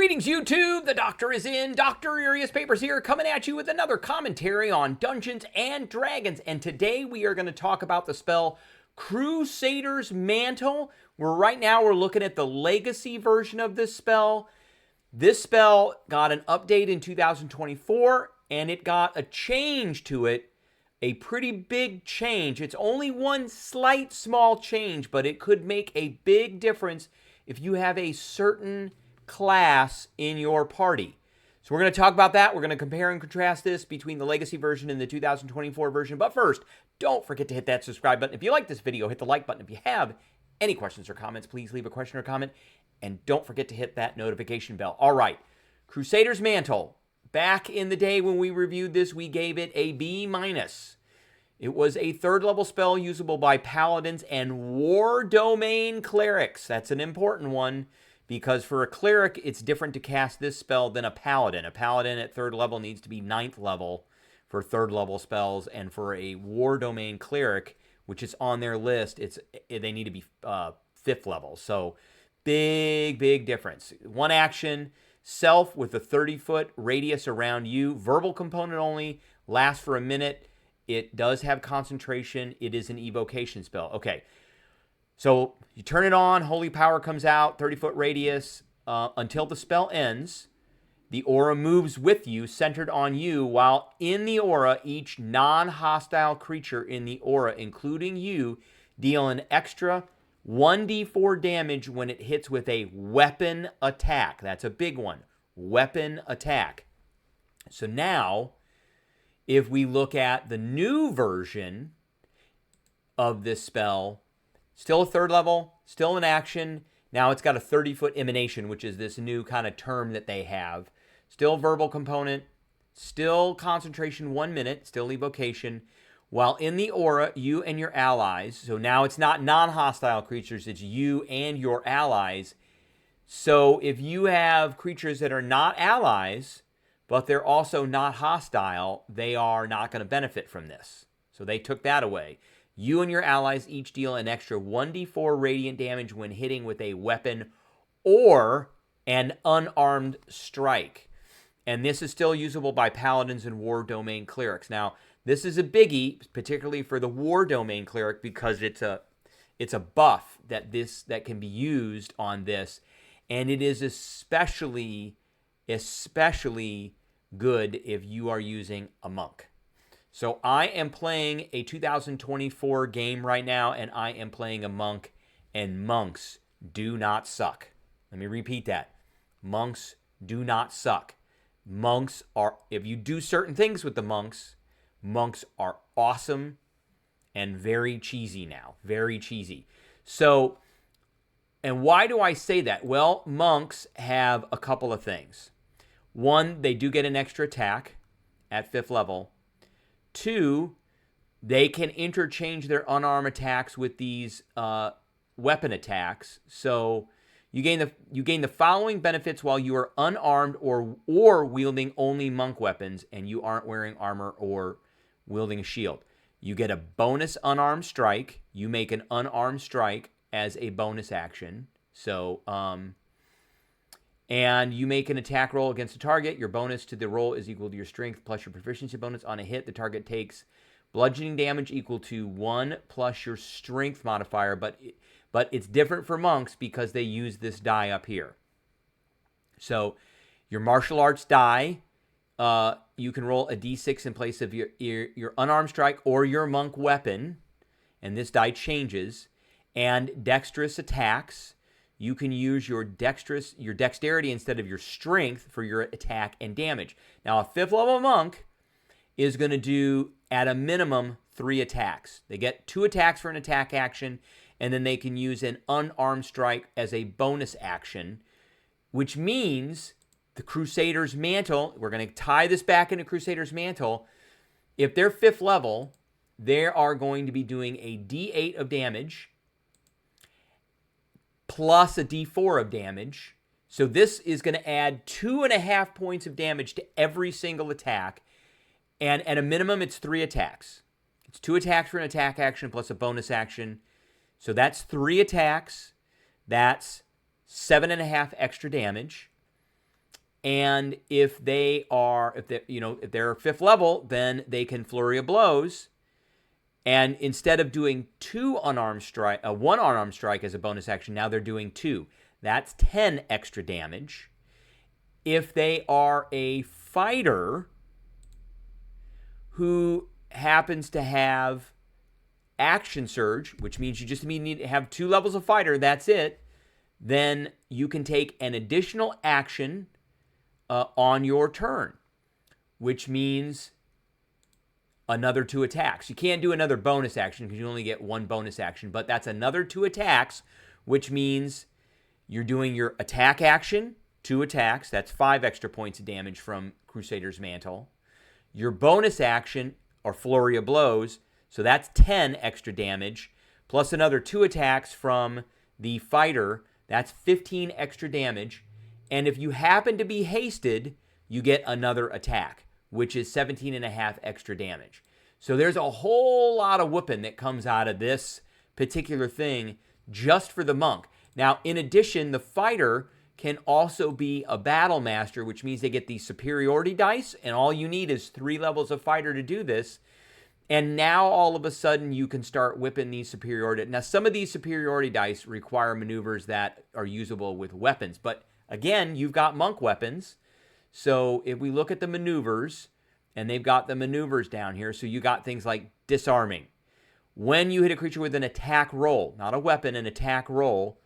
Greetings, YouTube! The Doctor is in. Dr. Arius Papers here, coming at you with another commentary on Dungeons and Dragons. And today we are going to talk about the spell Crusader's Mantle. Right now we're looking at the legacy version of this spell. This spell got an update in 2024, and it got a change to it. A pretty big change. It's only one slight small change, but it could make a big difference if you have a certain class in your party. So we're going to talk about that. We're going to compare and contrast this between the legacy version and the 2024 version. But first, don't forget to hit that subscribe button. If you like this video, hit the like button. If you have any questions or comments, please leave a question or comment. And don't forget to hit that notification bell. All right, Crusader's Mantle. Back in the day when we reviewed this, we gave it a B-. It was a third level spell usable by paladins and war domain clerics. That's an important one, because for a cleric, it's different to cast this spell than a paladin. A paladin at third level needs to be 9th level for third level spells, and for a war domain cleric, which is on their list, they need to be 5th level. So big difference. One action, self with a 30-foot radius around you, verbal component only, lasts for a minute. It does have concentration. It is an evocation spell. Okay. So you turn it on, holy power comes out, 30-foot radius. Until the spell ends, the aura moves with you, centered on you, while in the aura, each non-hostile creature in the aura, including you, deal an extra 1d4 damage when it hits with a weapon attack. That's a big one. Weapon attack. So now, if we look at the new version of this spell, still a third level, still an action. Now it's got a 30-foot emanation, which is this new kind of term that they have. Still verbal component, still concentration 1 minute, still evocation. While in the aura, you and your allies, so now it's not non-hostile creatures, it's you and your allies. So if you have creatures that are not allies, but they're also not hostile, they are not going to benefit from this. So they took that away. You and your allies each deal an extra 1d4 radiant damage when hitting with a weapon or an unarmed strike. And this is still usable by paladins and war domain clerics. Now, this is a biggie, particularly for the war domain cleric, because it's a buff that can be used on this, and it is especially good if you are using a monk. So I am playing a 2024 game right now, and I am playing a monk, and monks do not suck. Let me repeat that. Monks do not suck. Monks are, if you do certain things with the monks are awesome and very cheesy now. Very cheesy. So, and why do I say that? Well, monks have a couple of things. One, they do get an extra attack at 5th level. 2, they can interchange their unarmed attacks with these weapon attacks. So you gain the following benefits while you are unarmed or wielding only monk weapons, and you aren't wearing armor or wielding a shield. You get a bonus unarmed strike. You make an unarmed strike as a bonus action. So and you make an attack roll against a target. Your bonus to the roll is equal to your strength plus your proficiency bonus. On a hit, the target takes bludgeoning damage equal to 1 plus your strength modifier. But it's different for monks because they use this die up here. So your martial arts die, you can roll a d6 in place of your unarmed strike or your monk weapon. And this die changes. And dexterous attacks, you can use your dexterity instead of your strength for your attack and damage. Now, a 5th level monk is going to do, at a minimum, 3 attacks. They get 2 attacks for an attack action, and then they can use an unarmed strike as a bonus action, which means the Crusader's Mantle, we're going to tie this back into Crusader's Mantle. If they're 5th level, they are going to be doing a d8 of damage plus a d4 of damage. So this is going to add 2.5 points of damage to every single attack. And at a minimum, it's 3 attacks. It's 2 attacks for an attack action plus a bonus action. So that's 3 attacks. That's 7.5 extra damage. And if they're 5th level, then they can flurry of blows. And instead of doing one unarmed strike as a bonus action, now they're doing 2. That's 10 extra damage. If they are a fighter who happens to have action surge, which means you just need to have 2 levels of fighter, that's it, then you can take an additional action on your turn, which means another 2 attacks. You can't do another bonus action because you only get 1 bonus action, but that's another 2 attacks, which means you're doing your attack action, 2 attacks, that's 5 extra points of damage from Crusader's Mantle. Your bonus action, or flurry of blows, so that's 10 extra damage, plus another 2 attacks from the fighter, that's 15 extra damage. And if you happen to be hasted, you get another attack, which is 17.5 extra damage. So there's a whole lot of whooping that comes out of this particular thing just for the monk. Now, in addition, the fighter can also be a battle master, which means they get these superiority dice, and all you need is 3 levels of fighter to do this. And now all of a sudden you can start whipping these superiority. Now, some of these superiority dice require maneuvers that are usable with weapons, but again, you've got monk weapons. So if we look at the maneuvers, and they've got the maneuvers down here, so you got things like disarming. When you hit a creature with an attack roll, not a weapon, an attack roll,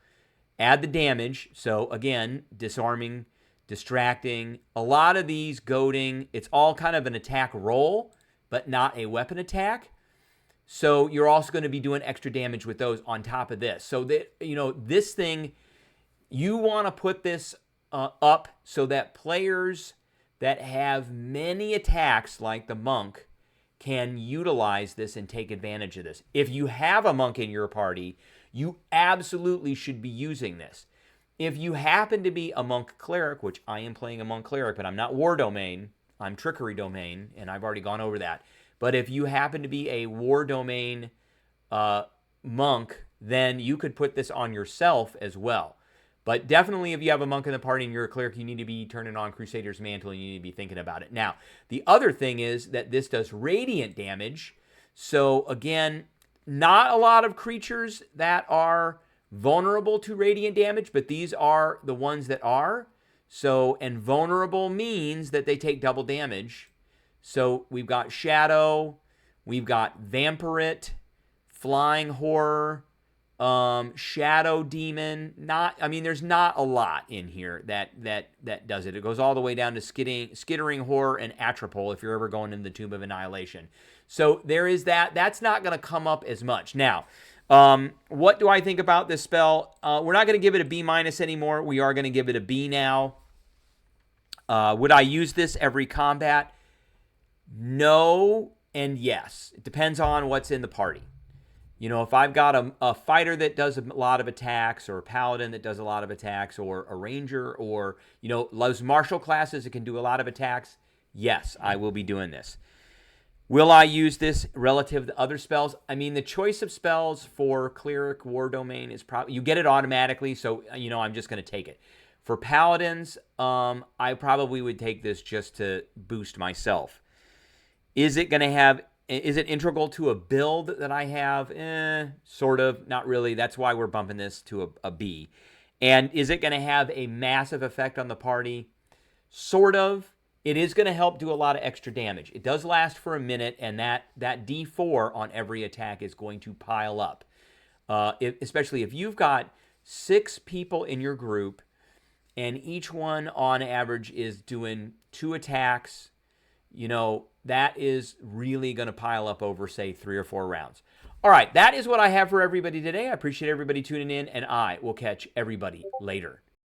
add the damage. So again, disarming, distracting, a lot of these goading, it's all kind of an attack roll, but not a weapon attack. So you're also going to be doing extra damage with those on top of this. So that, this thing, you want to put this up so that players that have many attacks like the monk can utilize this and take advantage of this. If you have a monk in your party, you absolutely should be using this. If you happen to be a monk cleric, which I am playing a monk cleric, but I'm not war domain, I'm trickery domain, and I've already gone over that. But if you happen to be a war domain monk, then you could put this on yourself as well. But definitely if you have a monk in the party and you're a cleric, you need to be turning on Crusader's Mantle and you need to be thinking about it. Now, the other thing is that this does radiant damage. So again, not a lot of creatures that are vulnerable to radiant damage, but these are the ones that are. So, and vulnerable means that they take double damage. So we've got Shadow, we've got Vampirate, Flying Horror, Shadow Demon. There's not a lot in here that does it. It goes all the way down to Skittering Horror and Atropole if you're ever going in the Tomb of Annihilation. So there is that. That's not going to come up as much. Now, what do I think about this spell? We're not going to give it a B- anymore. We are going to give it a B now. Would I use this every combat? No and yes. It depends on what's in the party. If I've got a fighter that does a lot of attacks, or a paladin that does a lot of attacks, or a ranger, or, those martial classes that can do a lot of attacks, yes, I will be doing this. Will I use this relative to other spells? The choice of spells for Cleric War Domain is probably, you get it automatically, so, I'm just going to take it. For Paladins, I probably would take this just to boost myself. Is it integral to a build that I have? Sort of, not really. That's why we're bumping this to a B. And is it going to have a massive effect on the party? Sort of. It is going to help do a lot of extra damage. It does last for a minute, and that D4 on every attack is going to pile up. Especially if you've got 6 people in your group, and each one on average is doing 2 attacks, that is really going to pile up over, say, 3 or 4 rounds. All right, that is what I have for everybody today. I appreciate everybody tuning in, and I will catch everybody later.